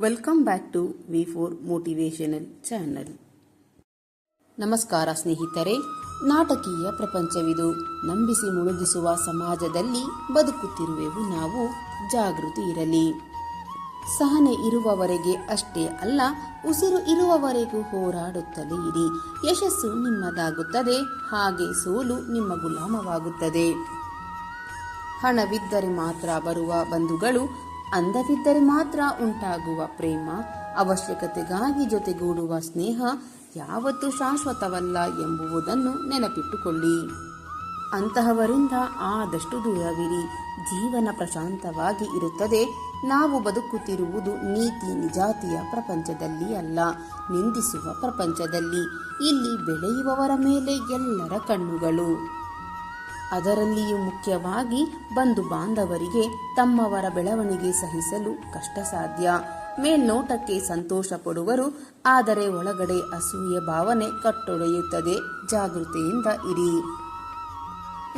Welcome back to V4 motivational channel. ನಮಸ್ಕಾರ ಸ್ನೇಹಿತರೆ. ನಾಟಕೀಯ ಪ್ರಪಂಚವಿದು. ನಂಬಿಸಿ ಮುಳುಗಿಸುವ ಸಮಾಜದಲ್ಲಿ ಬದುಕುತ್ತಿರುವೆವು ನಾವು. ಜಾಗೃತಿ ಇರಲಿ. ಸಹನೆ ಇರುವವರೆಗೆ ಅಷ್ಟೇ ಅಲ್ಲ, ಉಸಿರು ಇರುವವರೆಗೂ ಹೋರಾಡುತ್ತಲೇ ಇರಿ. ಯಶಸ್ಸು ನಿಮ್ಮದಾಗುತ್ತದೆ, ಹಾಗೆ ಸೋಲು ನಿಮ್ಮ ಗುಲಾಮವಾಗುತ್ತದೆ. ಹಣವಿದ್ದರೆ ಮಾತ್ರ ಬರುವ ಬಂಧುಗಳು, ಅಂದವಿದ್ದರೆ ಮಾತ್ರ ಉಂಟಾಗುವ ಪ್ರೇಮ, ಅವಶ್ಯಕತೆಗಾಗಿ ಜೊತೆಗೂಡುವ ಸ್ನೇಹ ಯಾವತ್ತೂ ಶಾಶ್ವತವಲ್ಲ ಎಂಬುದನ್ನು ನೆನಪಿಟ್ಟುಕೊಳ್ಳಿ. ಅಂತಹವರಿಂದ ಆದಷ್ಟು ದೂರವಿರಿ. ಜೀವನ ಪ್ರಶಾಂತವಾಗಿ ಇರುತ್ತದೆ. ನಾವು ಬದುಕುತ್ತಿರುವುದು ನೀತಿ ನಿಜಾತಿಯ ಪ್ರಪಂಚದಲ್ಲಿ ಅಲ್ಲ, ನಿಂದಿಸುವ ಪ್ರಪಂಚದಲ್ಲಿ. ಇಲ್ಲಿ ಬೆಳೆಯುವವರ ಮೇಲೆ ಎಲ್ಲರ ಕಣ್ಣುಗಳು. ಅದರಲ್ಲಿಯೂ ಮುಖ್ಯವಾಗಿ ಬಂಧು ಬಾಂಧವರಿಗೆ ತಮ್ಮವರ ಬೆಳವಣಿಗೆ ಸಹಿಸಲು ಕಷ್ಟ ಸಾಧ್ಯ. ಮೇಲ್ನೋಟಕ್ಕೆ ಸಂತೋಷ ಪಡುವರು, ಆದರೆ ಒಳಗಡೆ ಅಸೂಯೆ ಭಾವನೆ ಕಟ್ಟೊಡೆಯುತ್ತದೆ. ಜಾಗೃತಿಯಿಂದ ಇರಿ.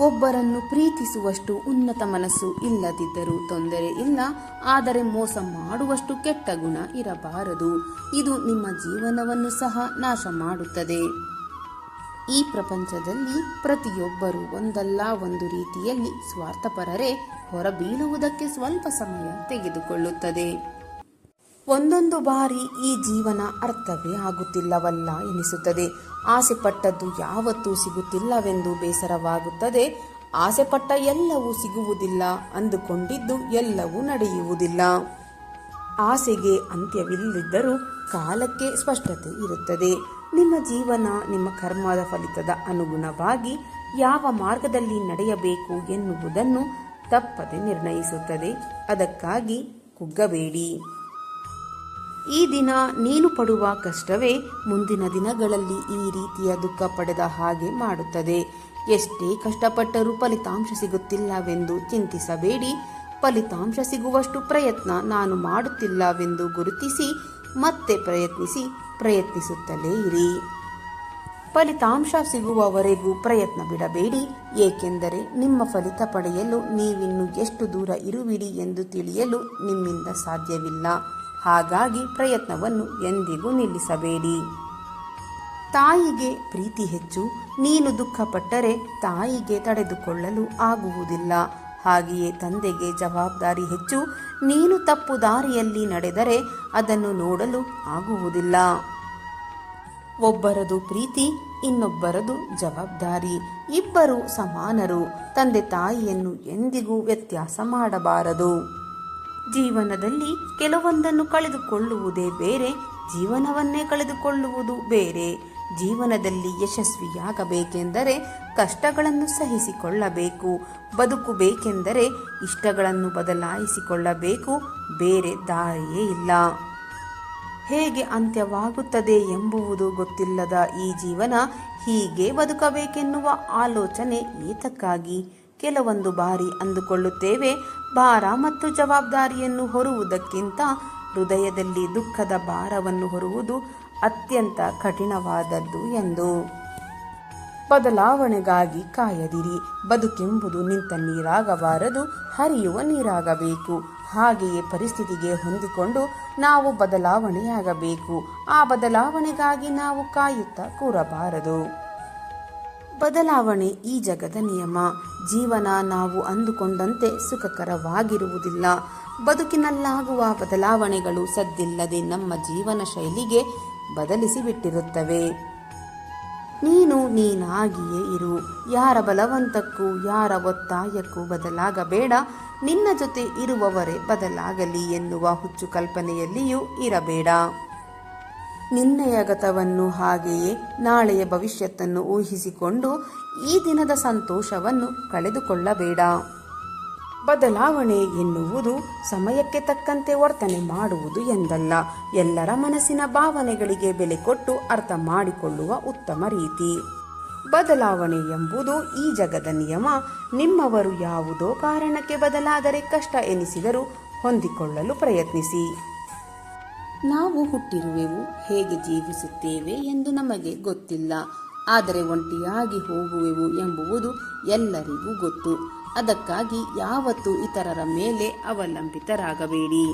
ಒಬ್ಬರನ್ನು ಪ್ರೀತಿಸುವಷ್ಟು ಉನ್ನತ ಮನಸ್ಸು ಇಲ್ಲದಿದ್ದರೂ ತೊಂದರೆ ಇಲ್ಲ, ಆದರೆ ಮೋಸ ಮಾಡುವಷ್ಟು ಕೆಟ್ಟ ಗುಣ ಇರಬಾರದು. ಇದು ನಿಮ್ಮ ಜೀವನವನ್ನು ಸಹ ನಾಶ ಮಾಡುತ್ತದೆ. ಈ ಪ್ರಪಂಚದಲ್ಲಿ ಪ್ರತಿಯೊಬ್ಬರೂ ಒಂದಲ್ಲ ಒಂದು ರೀತಿಯಲ್ಲಿ ಸ್ವಾರ್ಥಪರರೇ. ಹೊರಬೀಳುವುದಕ್ಕೆ ಸ್ವಲ್ಪ ಸಮಯ ತೆಗೆದುಕೊಳ್ಳುತ್ತದೆ. ಒಂದೊಂದು ಬಾರಿ ಈ ಜೀವನ ಅರ್ಥವೇ ಆಗುತ್ತಿಲ್ಲವಲ್ಲ ಎನಿಸುತ್ತದೆ. ಆಸೆ ಪಟ್ಟದ್ದು ಯಾವತ್ತೂ ಸಿಗುತ್ತಿಲ್ಲವೆಂದು ಬೇಸರವಾಗುತ್ತದೆ. ಆಸೆ ಪಟ್ಟ ಎಲ್ಲವೂ ಸಿಗುವುದಿಲ್ಲ, ಅಂದುಕೊಂಡಿದ್ದು ಎಲ್ಲವೂ ನಡೆಯುವುದಿಲ್ಲ. ಆಸೆಗೆ ಅಂತ್ಯವಿಲ್ಲದಿದ್ದರೂ ಕಾಲಕ್ಕೆ ಸ್ಪಷ್ಟತೆ ಇರುತ್ತದೆ. ನಿಮ್ಮ ಜೀವನ ನಿಮ್ಮ ಕರ್ಮದ ಫಲಿತದ ಅನುಗುಣವಾಗಿ ಯಾವ ಮಾರ್ಗದಲ್ಲಿ ನಡೆಯಬೇಕು ಎನ್ನುವುದನ್ನು ತಪ್ಪದೆ ನಿರ್ಣಯಿಸುತ್ತದೆ. ಅದಕ್ಕಾಗಿ ಕುಗ್ಗಬೇಡಿ. ಈ ದಿನ ನೀನು ಪಡುವ ಕಷ್ಟವೇ ಮುಂದಿನ ದಿನಗಳಲ್ಲಿ ಈ ರೀತಿಯ ದುಃಖ ಪಡೆದ ಹಾಗೆ ಮಾಡುತ್ತದೆ. ಎಷ್ಟೇ ಕಷ್ಟಪಟ್ಟರೂ ಫಲಿತಾಂಶ ಸಿಗುತ್ತಿಲ್ಲವೆಂದು ಚಿಂತಿಸಬೇಡಿ. ಫಲಿತಾಂಶ ಸಿಗುವಷ್ಟು ಪ್ರಯತ್ನ ನಾನು ಮಾಡುತ್ತಿಲ್ಲವೆಂದು ಗುರುತಿಸಿ ಮತ್ತೆ ಪ್ರಯತ್ನಿಸುತ್ತಲೇ ಇರಿ. ಫಲಿತಾಂಶ ಸಿಗುವವರೆಗೂ ಪ್ರಯತ್ನ ಬಿಡಬೇಡಿ. ಏಕೆಂದರೆ ನಿಮ್ಮ ಫಲಿತ ಪಡೆಯಲು ನೀವಿನ್ನು ಎಷ್ಟು ದೂರ ಇರುವಿರಿ ಎಂದು ತಿಳಿಯಲು ನಿಮ್ಮಿಂದ ಸಾಧ್ಯವಿಲ್ಲ. ಹಾಗಾಗಿ ಪ್ರಯತ್ನವನ್ನು ಎಂದಿಗೂ ನಿಲ್ಲಿಸಬೇಡಿ. ತಾಯಿಗೆ ಪ್ರೀತಿ ಹೆಚ್ಚು. ನೀನು ದುಃಖಪಟ್ಟರೆ ತಾಯಿಗೆ ತಡೆದುಕೊಳ್ಳಲು ಆಗುವುದಿಲ್ಲ. ಹಾಗೆಯೇ ತಂದೆಗೆ ಜವಾಬ್ದಾರಿ ಹೆಚ್ಚು. ನೀನು ತಪ್ಪು ದಾರಿಯಲ್ಲಿ ನಡೆದರೆ ಅದನ್ನು ನೋಡಲು ಆಗುವುದಿಲ್ಲ. ಒಬ್ಬರದು ಪ್ರೀತಿ, ಇನ್ನೊಬ್ಬರದು ಜವಾಬ್ದಾರಿ. ಇಬ್ಬರು ಸಮಾನರು. ತಂದೆ ತಾಯಿಯನ್ನು ಎಂದಿಗೂ ವ್ಯತ್ಯಾಸ ಮಾಡಬಾರದು. ಜೀವನದಲ್ಲಿ ಕೆಲವೊಂದನ್ನು ಕಳೆದುಕೊಳ್ಳುವುದೇ ಬೇರೆ, ಜೀವನವನ್ನೇ ಕಳೆದುಕೊಳ್ಳುವುದು ಬೇರೆ. ಜೀವನದಲ್ಲಿ ಯಶಸ್ವಿಯಾಗಬೇಕೆಂದರೆ ಕಷ್ಟಗಳನ್ನು ಸಹಿಸಿಕೊಳ್ಳಬೇಕು. ಬದುಕಬೇಕೆಂದರೆ ಇಷ್ಟಗಳನ್ನು ಬದಲಾಯಿಸಿಕೊಳ್ಳಬೇಕು. ಬೇರೆ ದಾರಿಯೇ ಇಲ್ಲ. ಹೇಗೆ ಅಂತ್ಯವಾಗುತ್ತದೆ ಎಂಬುವುದು ಗೊತ್ತಿಲ್ಲದ ಈ ಜೀವನ, ಹೀಗೆ ಬದುಕಬೇಕೆನ್ನುವ ಆಲೋಚನೆ ಏತಕ್ಕಾಗಿ? ಕೆಲವೊಂದು ಬಾರಿ ಅಂದುಕೊಳ್ಳುತ್ತೇವೆ, ಭಾರ ಮತ್ತು ಜವಾಬ್ದಾರಿಯನ್ನು ಹೊರುವುದಕ್ಕಿಂತ ಹೃದಯದಲ್ಲಿ ದುಃಖದ ಭಾರವನ್ನು ಹೊರುವುದು ಅತ್ಯಂತ ಕಠಿಣವಾದದ್ದು ಎಂದು. ಬದಲಾವಣೆಗಾಗಿ ಕಾಯದಿರಿ. ಬದುಕೆಂಬುದು ನಿಂತ ನೀರಾಗಬಾರದು, ಹರಿಯುವ ನೀರಾಗಬೇಕು. ಹಾಗೆಯೇ ಪರಿಸ್ಥಿತಿಗೆ ಹೊಂದಿಕೊಂಡು ನಾವು ಬದಲಾವಣೆಯಾಗಬೇಕು. ಆ ಬದಲಾವಣೆಗಾಗಿ ನಾವು ಕಾಯುತ್ತಾ ಕೂರಬಾರದು. ಬದಲಾವಣೆ ಈ ಜಗದ ನಿಯಮ. ಜೀವನ ನಾವು ಅಂದುಕೊಂಡಂತೆ ಸುಖಕರವಾಗಿರುವುದಿಲ್ಲ. ಬದುಕಿನಲ್ಲಾಗುವ ಬದಲಾವಣೆಗಳು ಸದ್ದಿಲ್ಲದೆ ನಮ್ಮ ಜೀವನ ಶೈಲಿಗೆ ಬದಲಿಸಿಬಿಟ್ಟಿರುತ್ತವೆ. ನೀನು ನೀನಾಗಿಯೇ ಇರು. ಯಾರ ಬಲವಂತಕ್ಕೂ ಯಾರ ಒತ್ತಾಯಕ್ಕೂ ಬದಲಾಗಬೇಡ. ನಿನ್ನ ಜೊತೆ ಇರುವವರೇ ಬದಲಾಗಲಿ ಎನ್ನುವ ಹುಚ್ಚು ಕಲ್ಪನೆಯಲ್ಲಿಯೂ ಇರಬೇಡ. ನಿನ್ನೆಯ ಗತವನ್ನು ಹಾಗೆಯೇ ನಾಳೆಯ ಭವಿಷ್ಯತ್ತನ್ನು ಊಹಿಸಿಕೊಂಡು ಈ ದಿನದ ಸಂತೋಷವನ್ನು ಕಳೆದುಕೊಳ್ಳಬೇಡ. ಬದಲಾವಣೆ ಎನ್ನುವುದು ಸಮಯಕ್ಕೆ ತಕ್ಕಂತೆ ವರ್ತನೆ ಮಾಡುವುದು ಎಂದಲ್ಲ. ಎಲ್ಲರ ಮನಸ್ಸಿನ ಭಾವನೆಗಳಿಗೆ ಬೆಲೆ ಕೊಟ್ಟು ಅರ್ಥ ಮಾಡಿಕೊಳ್ಳುವ ಉತ್ತಮ ರೀತಿ. ಬದಲಾವಣೆ ಎಂಬುದು ಈ ಜಗದ ನಿಯಮ. ನಿಮ್ಮವರು ಯಾವುದೋ ಕಾರಣಕ್ಕೆ ಬದಲಾದರೆ ಕಷ್ಟ ಎನಿಸಿದರೂ ಹೊಂದಿಕೊಳ್ಳಲು ಪ್ರಯತ್ನಿಸಿ. ನಾವು ಹುಟ್ಟಿರುವೆವು, ಹೇಗೆ ಜೀವಿಸುತ್ತೇವೆ ಎಂದು ನಮಗೆ ಗೊತ್ತಿಲ್ಲ. ಆದರೆ ಒಂಟಿಯಾಗಿ ಹೋಗುವೆವು ಎಂಬುವುದು ಎಲ್ಲರಿಗೂ ಗೊತ್ತು. ಅದಕ್ಕಾಗಿ ಯಾವತ್ತೂ ಇತರರ ಮೇಲೆ ಅವಲಂಬಿತರಾಗಬೇಡಿ.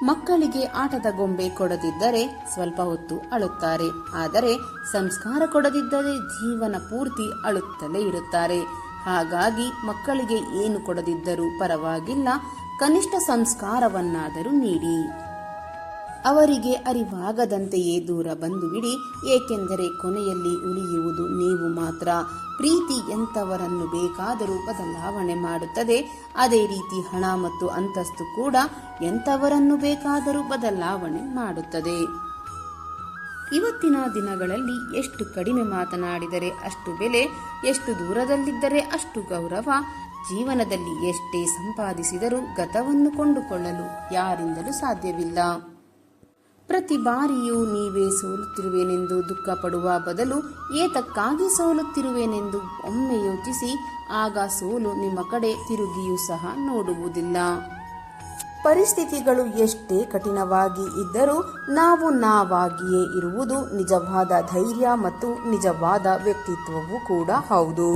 ಮಕ್ಕಳಿಗೆ ಆಟದ ಗೊಂಬೆ ಕೊಡದಿದ್ದರೆ ಸ್ವಲ್ಪ ಹೊತ್ತು ಅಳುತ್ತಾರೆ, ಆದರೆ ಸಂಸ್ಕಾರ ಕೊಡದಿದ್ದರೆ ಜೀವನ ಪೂರ್ತಿ ಅಳುತ್ತಲೇ ಇರುತ್ತಾರೆ. ಹಾಗಾಗಿ ಮಕ್ಕಳಿಗೆ ಏನು ಕೊಡದಿದ್ದರೂ ಪರವಾಗಿಲ್ಲ, ಕನಿಷ್ಠ ಸಂಸ್ಕಾರವನ್ನಾದರೂ ನೀಡಿ. ಅವರಿಗೆ ಅರಿವಾಗದಂತೆಯೇ ದೂರ ಬಂದು ಬಿಡಿ, ಏಕೆಂದರೆ ಕೊನೆಯಲ್ಲಿ ಉಳಿಯುವುದು ನೀವು ಮಾತ್ರ. ಪ್ರೀತಿ ಎಂಥವರನ್ನು ಬೇಕಾದರೂ ಬದಲಾವಣೆ ಮಾಡುತ್ತದೆ. ಅದೇ ರೀತಿ ಹಣ ಮತ್ತು ಅಂತಸ್ತು ಕೂಡ ಎಂಥವರನ್ನು ಬೇಕಾದರೂ ಬದಲಾವಣೆ ಮಾಡುತ್ತದೆ. ಇವತ್ತಿನ ದಿನಗಳಲ್ಲಿ ಎಷ್ಟು ಕಡಿಮೆ ಮಾತನಾಡಿದರೆ ಅಷ್ಟು ಬೆಲೆ, ಎಷ್ಟು ದೂರದಲ್ಲಿದ್ದರೆ ಅಷ್ಟು ಗೌರವ. ಜೀವನದಲ್ಲಿ ಎಷ್ಟೇ ಸಂಪಾದಿಸಿದರೂ ಗತವನ್ನು ಕೊಂಡುಕೊಳ್ಳಲು ಯಾರಿಂದಲೂ ಸಾಧ್ಯವಿಲ್ಲ. ಪ್ರತಿ ಬಾರಿಯೂ ನೀವೇ ಸೋಲುತ್ತಿರುವೆನೆಂದು ದುಃಖ ಪಡುವ ಬದಲು ಏತಕ್ಕಾಗಿ ಸೋಲುತ್ತಿರುವೆನೆಂದು ಒಮ್ಮೆ ಯೋಚಿಸಿ, ಆಗ ಸೋಲು ನಿಮ್ಮ ಕಡೆ ತಿರುಗಿಯೂ ಸಹ ನೋಡುವುದಿಲ್ಲ. ಪರಿಸ್ಥಿತಿಗಳು ಎಷ್ಟೇ ಕಠಿಣವಾಗಿ ಇದ್ದರೂ ನಾವು ನಾವಾಗಿಯೇ ಇರುವುದು ನಿಜವಾದ ಧೈರ್ಯ ಮತ್ತು ನಿಜವಾದ ವ್ಯಕ್ತಿತ್ವವೂ ಕೂಡ ಹೌದು.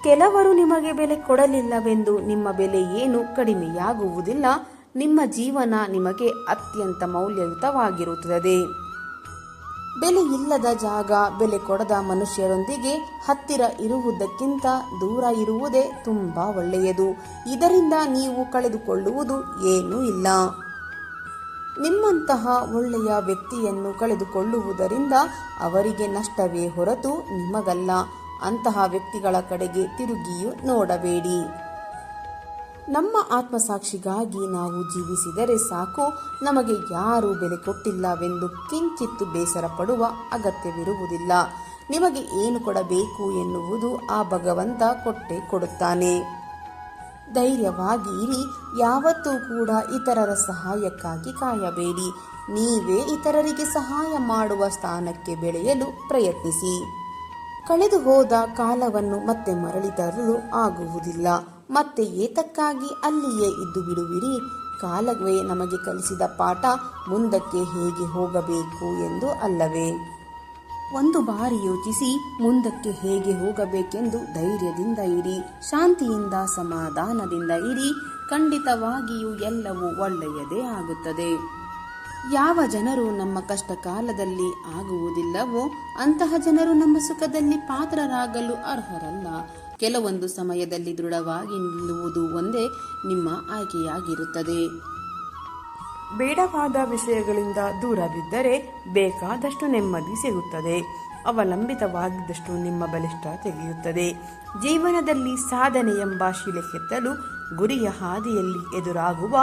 ಕೆಲವರು ನಿಮಗೆ ಬೆಲೆ ಕೊಡಲಿಲ್ಲವೆಂದು ನಿಮ್ಮ ಬೆಲೆ ಏನು ಕಡಿಮೆಯಾಗುವುದಿಲ್ಲ. ನಿಮ್ಮ ಜೀವನ ನಿಮಗೆ ಅತ್ಯಂತ ಮೌಲ್ಯಯುತವಾಗಿರುತ್ತದೆ. ಬೆಲೆ ಇಲ್ಲದ ಜಾಗ, ಬೆಲೆ ಕೊಡದ ಮನುಷ್ಯರೊಂದಿಗೆ ಹತ್ತಿರ ಇರುವುದಕ್ಕಿಂತ ದೂರ ಇರುವುದೇ ತುಂಬಾ ಒಳ್ಳೆಯದು. ಇದರಿಂದ ನೀವು ಕಳೆದುಕೊಳ್ಳುವುದು ಏನೂ ಇಲ್ಲ. ನಿಮ್ಮಂತಹ ಒಳ್ಳೆಯ ವ್ಯಕ್ತಿಯನ್ನು ಕಳೆದುಕೊಳ್ಳುವುದರಿಂದ ಅವರಿಗೆ ನಷ್ಟವೇ ಹೊರತು ನಿಮಗಲ್ಲ. ಅಂತಹ ವ್ಯಕ್ತಿಗಳ ಕಡೆಗೆ ತಿರುಗಿಯೂ ನೋಡಬೇಡಿ. ನಮ್ಮ ಆತ್ಮಸಾಕ್ಷಿಗಾಗಿ ನಾವು ಜೀವಿಸಿದರೆ ಸಾಕು. ನಮಗೆ ಯಾರೂ ಬೆಲೆ ಕೊಟ್ಟಿಲ್ಲವೆಂದು ಕಿಂಚಿತ್ತು ಬೇಸರ ಪಡುವ ಅಗತ್ಯವಿರುವುದಿಲ್ಲ. ನಿಮಗೆ ಏನು ಕೊಡಬೇಕು ಎನ್ನುವುದು ಆ ಭಗವಂತ ಕೊಟ್ಟೇ ಕೊಡುತ್ತಾನೆ. ಧೈರ್ಯವಾಗಿ ಇರಿ. ಯಾವತ್ತೂ ಕೂಡ ಇತರರ ಸಹಾಯಕ್ಕಾಗಿ ಕಾಯಬೇಡಿ. ನೀವೇ ಇತರರಿಗೆ ಸಹಾಯ ಮಾಡುವ ಸ್ಥಾನಕ್ಕೆ ಬೆಳೆಯಲು ಪ್ರಯತ್ನಿಸಿ. ಕಳೆದು ಹೋದ ಕಾಲವನ್ನು ಮತ್ತೆ ಮರಳಿ ತರಲು ಆಗುವುದಿಲ್ಲ. ಮತ್ತೆ ಏತಕ್ಕಾಗಿ ಅಲ್ಲಿಯೇ ಇದ್ದು ಬಿಡುವಿರಿ? ಕಾಲವೇ ನಮಗೆ ಕಲಿಸಿದ ಪಾಠ ಮುಂದಕ್ಕೆ ಹೇಗೆ ಹೋಗಬೇಕು ಎಂದು ಅಲ್ಲವೇ? ಒಂದು ಬಾರಿ ಯೋಚಿಸಿ, ಮುಂದಕ್ಕೆ ಹೇಗೆ ಹೋಗಬೇಕೆಂದು ಧೈರ್ಯದಿಂದ ಇರಿ, ಶಾಂತಿಯಿಂದ ಸಮಾಧಾನದಿಂದ ಇರಿ. ಖಂಡಿತವಾಗಿಯೂ ಎಲ್ಲವೂ ಒಳ್ಳೆಯದೇ ಆಗುತ್ತದೆ. ಯಾವ ಜನರು ನಮ್ಮ ಕಷ್ಟ ಕಾಲದಲ್ಲಿ ಆಗುವುದಿಲ್ಲವೋ ಅಂತಹ ಜನರು ನಮ್ಮ ಸುಖದಲ್ಲಿ ಪಾತ್ರರಾಗಲು ಅರ್ಹರಲ್ಲ. ಕೆಲವೊಂದು ಸಮಯದಲ್ಲಿ ದೃಢವಾಗಿ ನಿಲ್ಲುವುದು ಒಂದೇ ನಿಮ್ಮ ಆಯ್ಕೆಯಾಗಿರುತ್ತದೆ. ಬೇಡವಾದ ವಿಷಯಗಳಿಂದ ದೂರವಿದ್ದರೆ ಬೇಕಾದಷ್ಟು ನೆಮ್ಮದಿ ಸಿಗುತ್ತದೆ. ಅವಲಂಬಿತವಾಗಿದ್ದಷ್ಟು ನಿಮ್ಮ ಬಲಿಷ್ಠ ತೆಗೆಯುತ್ತದೆ. ಜೀವನದಲ್ಲಿ ಸಾಧನೆ ಎಂಬ ಶಿಲೆ ಕೆತ್ತಲು ಗುರಿಯ ಹಾದಿಯಲ್ಲಿ ಎದುರಾಗುವ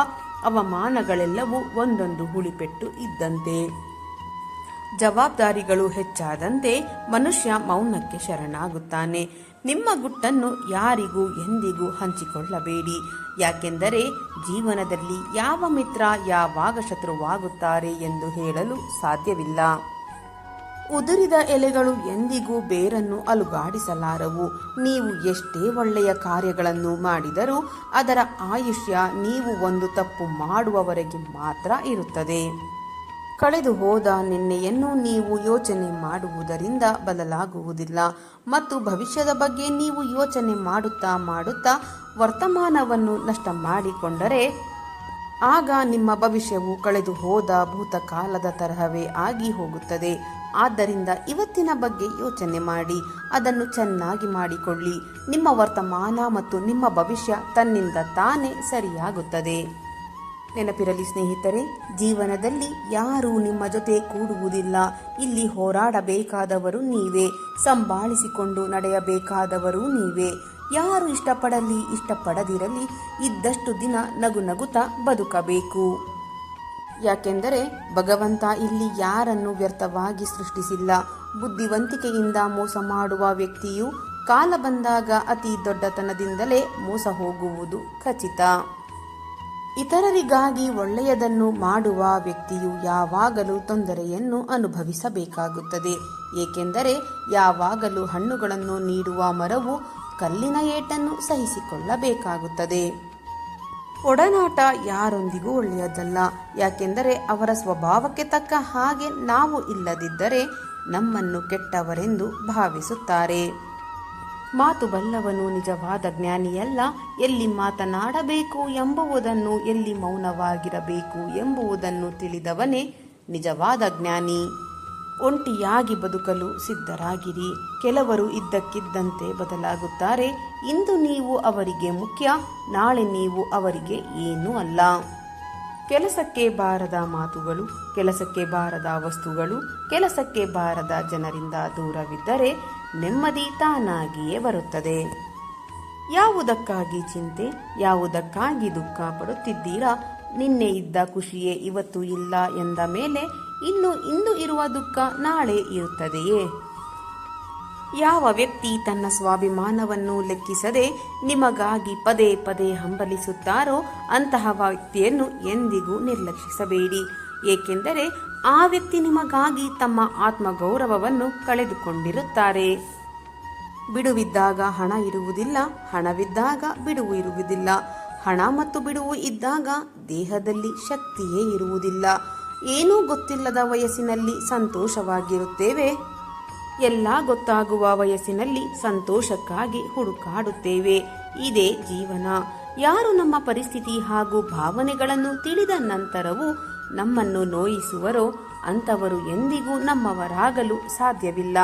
ಅವಮಾನಗಳೆಲ್ಲವೂ ಒಂದೊಂದು ಹುಳಿಪೆಟ್ಟು ಇದ್ದಂತೆ. ಜವಾಬ್ದಾರಿಗಳು ಹೆಚ್ಚಾದಂತೆ ಮನುಷ್ಯ ಮೌನಕ್ಕೆ ಶರಣಾಗುತ್ತಾನೆ. ನಿಮ್ಮ ಗುಟ್ಟನ್ನು ಯಾರಿಗೂ ಎಂದಿಗೂ ಹಂಚಿಕೊಳ್ಳಬೇಡಿ. ಯಾಕೆಂದರೆ ಜೀವನದಲ್ಲಿ ಯಾವ ಮಿತ್ರ ಯಾವಾಗ ಶತ್ರುವಾಗುತ್ತಾರೆ ಎಂದು ಹೇಳಲು ಸಾಧ್ಯವಿಲ್ಲ. ಉದುರಿದ ಎಲೆಗಳು ಎಂದಿಗೂ ಬೇರನ್ನು ಅಲುಗಾಡಿಸಲಾರವು. ನೀವು ಎಷ್ಟೇ ಒಳ್ಳೆಯ ಕಾರ್ಯಗಳನ್ನು ಮಾಡಿದರೂ ಅದರ ಆಯುಷ್ಯ ನೀವು ಒಂದು ತಪ್ಪು ಮಾಡುವವರೆಗೆ ಮಾತ್ರ ಇರುತ್ತದೆ. ಕಳೆದು ಹೋದ ನಿನ್ನೆಯನ್ನು ನೀವು ಯೋಚನೆ ಮಾಡುವುದರಿಂದ ಬದಲಾಗುವುದಿಲ್ಲ ಮತ್ತು ಭವಿಷ್ಯದ ಬಗ್ಗೆ ನೀವು ಯೋಚನೆ ಮಾಡುತ್ತಾ ವರ್ತಮಾನವನ್ನು ನಷ್ಟ ಮಾಡಿಕೊಂಡರೆ ಆಗ ನಿಮ್ಮ ಭವಿಷ್ಯವು ಕಳೆದು ಹೋದ ಭೂತಕಾಲದ ತರಹವೇ ಆಗಿ ಹೋಗುತ್ತದೆ. ಆದ್ದರಿಂದ ಇವತ್ತಿನ ಬಗ್ಗೆ ಯೋಚನೆ ಮಾಡಿ, ಅದನ್ನು ಚೆನ್ನಾಗಿ ಮಾಡಿಕೊಳ್ಳಿ. ನಿಮ್ಮ ವರ್ತಮಾನ ಮತ್ತು ನಿಮ್ಮ ಭವಿಷ್ಯ ತನ್ನಿಂದ ತಾನೇ ಸರಿಯಾಗುತ್ತದೆ. ನೆನಪಿರಲಿ ಸ್ನೇಹಿತರೆ, ಜೀವನದಲ್ಲಿ ಯಾರೂ ನಿಮ್ಮ ಜೊತೆ ಕೂಡುವುದಿಲ್ಲ. ಇಲ್ಲಿ ಹೋರಾಡಬೇಕಾದವರು ನೀವೇ, ಸಂಭಾಳಿಸಿಕೊಂಡು ನಡೆಯಬೇಕಾದವರು ನೀವೇ. ಯಾರು ಇಷ್ಟಪಡಲಿ ಇಷ್ಟಪಡದಿರಲಿ ಇದ್ದಷ್ಟು ದಿನ ನಗುತ್ತಾ ಬದುಕಬೇಕು. ಯಾಕೆಂದರೆ ಭಗವಂತ ಇಲ್ಲಿ ಯಾರನ್ನು ವ್ಯರ್ಥವಾಗಿ ಸೃಷ್ಟಿಸಿಲ್ಲ. ಬುದ್ಧಿವಂತಿಕೆಯಿಂದ ಮೋಸ ಮಾಡುವ ವ್ಯಕ್ತಿಯು ಕಾಲ ಬಂದಾಗ ಅತಿ ದೊಡ್ಡತನದಿಂದಲೇ ಮೋಸ ಹೋಗುವುದು ಖಚಿತ. ಇತರರಿಗಾಗಿ ಒಳ್ಳೆಯದನ್ನು ಮಾಡುವ ವ್ಯಕ್ತಿಯು ಯಾವಾಗಲೂ ತೊಂದರೆಯನ್ನು ಅನುಭವಿಸಬೇಕಾಗುತ್ತದೆ. ಏಕೆಂದರೆ ಯಾವಾಗಲೂ ಹಣ್ಣುಗಳನ್ನು ನೀಡುವ ಮರವು ಕಲ್ಲಿನ ಏಟನ್ನು ಸಹಿಸಿಕೊಳ್ಳಬೇಕಾಗುತ್ತದೆ. ಒಡನಾಟ ಯಾರೊಂದಿಗೂ ಒಳ್ಳೆಯದಲ್ಲ. ಯಾಕೆಂದರೆ ಅವರ ಸ್ವಭಾವಕ್ಕೆ ತಕ್ಕ ಹಾಗೆ ನಾವು ಇಲ್ಲದಿದ್ದರೆ ನಮ್ಮನ್ನು ಕೆಟ್ಟವರೆಂದು ಭಾವಿಸುತ್ತಾರೆ. ಮಾತು ಬಲ್ಲವನು ನಿಜವಾದ ಜ್ಞಾನಿಯಲ್ಲ. ಎಲ್ಲಿ ಮಾತನಾಡಬೇಕು ಎಂಬುವುದನ್ನು, ಎಲ್ಲಿ ಮೌನವಾಗಿರಬೇಕು ಎಂಬುವುದನ್ನು ತಿಳಿದವನೇ ನಿಜವಾದ ಜ್ಞಾನಿ. ಒಂಟಿಯಾಗಿ ಬದುಕಲು ಸಿದ್ಧರಾಗಿರಿ. ಕೆಲವರು ಇದ್ದಕ್ಕಿದ್ದಂತೆ ಬದಲಾಗುತ್ತಾರೆ. ಇಂದು ನೀವು ಅವರಿಗೆ ಮುಖ್ಯ, ನಾಳೆ ನೀವು ಅವರಿಗೆ ಏನೂ ಅಲ್ಲ. ಕೆಲಸಕ್ಕೆ ಬಾರದ ಮಾತುಗಳು, ಕೆಲಸಕ್ಕೆ ಬಾರದ ವಸ್ತುಗಳು, ಕೆಲಸಕ್ಕೆ ಬಾರದ ಜನರಿಂದ ದೂರವಿದ್ದರೆ ನೆಮ್ಮದಿ ತಾನಾಗಿಯೇ ಬರುತ್ತದೆ. ಯಾವುದಕ್ಕಾಗಿ ಚಿಂತೆ, ಯಾವುದಕ್ಕಾಗಿ ದುಃಖ ಪಡುತ್ತಿದ್ದೀರಾ? ನಿನ್ನೆ ಇದ್ದ ಖುಷಿಯೇ ಇವತ್ತು ಇಲ್ಲ ಎಂದ ಮೇಲೆ ಇಂದು ಇರುವ ದುಃಖ ನಾಳೆ ಇರುತ್ತದೆಯೇ? ಯಾವ ವ್ಯಕ್ತಿ ತನ್ನ ಸ್ವಾಭಿಮಾನವನ್ನು ಲೆಕ್ಕಿಸದೆ ನಿಮಗಾಗಿ ಪದೇ ಪದೇ ಹಂಬಲಿಸುತ್ತಾರೋ ಅಂತಹ ವ್ಯಕ್ತಿಯನ್ನು ಎಂದಿಗೂ ನಿರ್ಲಕ್ಷಿಸಬೇಡಿ. ಏಕೆಂದರೆ ಆ ವ್ಯಕ್ತಿ ನಿಮಗಾಗಿ ತಮ್ಮ ಆತ್ಮಗೌರವವನ್ನು ಕಳೆದುಕೊಂಡಿರುತ್ತಾರೆ. ಬಿಡುವಿದ್ದಾಗ ಹಣ ಇರುವುದಿಲ್ಲ, ಹಣವಿದ್ದಾಗ ಬಿಡುವು ಇರುವುದಿಲ್ಲ. ಹಣ ಮತ್ತು ಬಿಡುವು ಇದ್ದಾಗ ದೇಹದಲ್ಲಿ ಶಕ್ತಿಯೇ ಇರುವುದಿಲ್ಲ. ಏನೂ ಗೊತ್ತಿಲ್ಲದ ವಯಸ್ಸಿನಲ್ಲಿ ಸಂತೋಷವಾಗಿರುತ್ತೇವೆ. ಎಲ್ಲ ಗೊತ್ತಾಗುವ ವಯಸ್ಸಿನಲ್ಲಿ ಸಂತೋಷಕ್ಕಾಗಿ ಹುಡುಕಾಡುತ್ತೇವೆ. ಇದೇ ಜೀವನ. ಯಾರು ನಮ್ಮ ಪರಿಸ್ಥಿತಿ ಹಾಗೂ ಭಾವನೆಗಳನ್ನು ತಿಳಿದ ನಂತರವೂ ನಮ್ಮನ್ನು ನೋಯಿಸುವರೋ ಅಂಥವರು ಎಂದಿಗೂ ನಮ್ಮವರಾಗಲು ಸಾಧ್ಯವಿಲ್ಲ.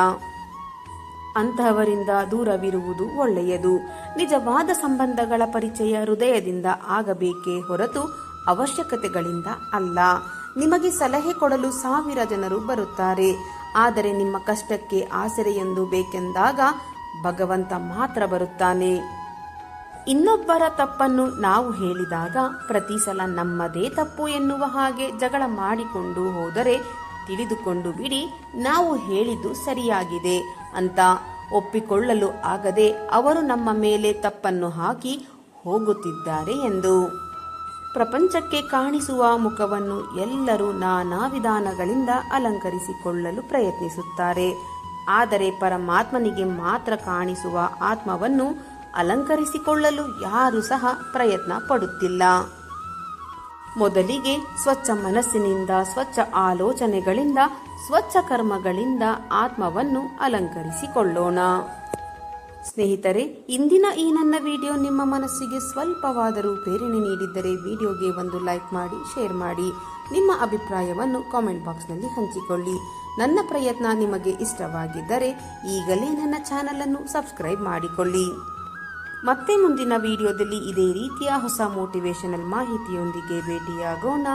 ಅಂತಹವರಿಂದ ದೂರವಿರುವುದು ಒಳ್ಳೆಯದು. ನಿಜವಾದ ಸಂಬಂಧಗಳ ಪರಿಚಯ ಹೃದಯದಿಂದ ಆಗಬೇಕೇ ಹೊರತು ಅವಶ್ಯಕತೆಗಳಿಂದ ಅಲ್ಲ. ನಿಮಗೆ ಸಲಹೆ ಕೊಡಲು 1000 ಜನರು ಬರುತ್ತಾರೆ. ಆದರೆ ನಿಮ್ಮ ಕಷ್ಟಕ್ಕೆ ಆಸರೆಯೊಂದು ಬೇಕೆಂದಾಗ ಭಗವಂತ ಮಾತ್ರ ಬರುತ್ತಾನೆ. ಇನ್ನೊಬ್ಬರ ತಪ್ಪನ್ನು ನಾವು ಹೇಳಿದಾಗ ಪ್ರತಿ ಸಲ ನಮ್ಮದೇ ತಪ್ಪು ಎನ್ನುವ ಹಾಗೆ ಜಗಳ ಮಾಡಿಕೊಂಡು ಹೋದರೆ ತಿಳಿದುಕೊಂಡು ಬಿಡಿ, ನಾವು ಹೇಳಿದ್ದು ಸರಿಯಾಗಿದೆ ಅಂತ ಒಪ್ಪಿಕೊಳ್ಳಲು ಆಗದೆ ಅವರು ನಮ್ಮ ಮೇಲೆ ತಪ್ಪನ್ನು ಹಾಕಿ ಹೋಗುತ್ತಿದ್ದಾರೆ ಎಂದು. ಪ್ರಪಂಚಕ್ಕೆ ಕಾಣಿಸುವ ಮುಖವನ್ನು ಎಲ್ಲರೂ ನಾನಾ ವಿಧಾನಗಳಿಂದ ಅಲಂಕರಿಸಿಕೊಳ್ಳಲು ಪ್ರಯತ್ನಿಸುತ್ತಾರೆ. ಆದರೆ ಪರಮಾತ್ಮನಿಗೆ ಮಾತ್ರ ಕಾಣಿಸುವ ಆತ್ಮವನ್ನು ಅಲಂಕರಿಸಿಕೊಳ್ಳಲು ಯಾರೂ ಸಹ ಪ್ರಯತ್ನ ಪಡುತ್ತಿಲ್ಲ. ಮೊದಲಿಗೆ ಸ್ವಚ್ಛ ಮನಸ್ಸಿನಿಂದ, ಸ್ವಚ್ಛ ಆಲೋಚನೆಗಳಿಂದ, ಸ್ವಚ್ಛ ಕರ್ಮಗಳಿಂದ ಆತ್ಮವನ್ನು ಅಲಂಕರಿಸಿಕೊಳ್ಳೋಣ. ಸ್ನೇಹಿತರೆ, ಇಂದಿನ ಈ ನನ್ನ ವಿಡಿಯೋ ನಿಮ್ಮ ಮನಸ್ಸಿಗೆ ಸ್ವಲ್ಪವಾದರೂ ಪ್ರೇರಣೆ ನೀಡಿದ್ದರೆ ವಿಡಿಯೋಗೆ ಒಂದು ಲೈಕ್ ಮಾಡಿ, ಶೇರ್ ಮಾಡಿ. ನಿಮ್ಮ ಅಭಿಪ್ರಾಯವನ್ನು ಕಾಮೆಂಟ್ ಬಾಕ್ಸ್ನಲ್ಲಿ ಹಂಚಿಕೊಳ್ಳಿ. ನನ್ನ ಪ್ರಯತ್ನ ನಿಮಗೆ ಇಷ್ಟವಾಗಿದ್ದರೆ ಈಗಲೇ ನನ್ನ ಚಾನಲ್ ಅನ್ನು ಸಬ್ಸ್ಕ್ರೈಬ್ ಮಾಡಿಕೊಳ್ಳಿ. ಮತ್ತೆ ಮುಂದಿನ ವಿಡಿಯೋದಲ್ಲಿ ಇದೇ ರೀತಿಯ ಹೊಸ ಮೋಟಿವೇಶನಲ್ ಮಾಹಿತಿಯೊಂದಿಗೆ ಭೇಟಿಯಾಗೋಣ.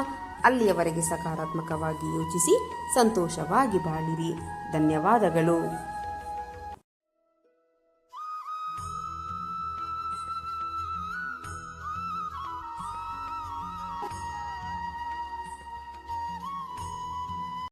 ಅಲ್ಲಿಯವರೆಗೆ ಸಕಾರಾತ್ಮಕವಾಗಿ ಯೋಚಿಸಿ ಸಂತೋಷವಾಗಿ ಬಾಳಿರಿ. ಧನ್ಯವಾದಗಳು.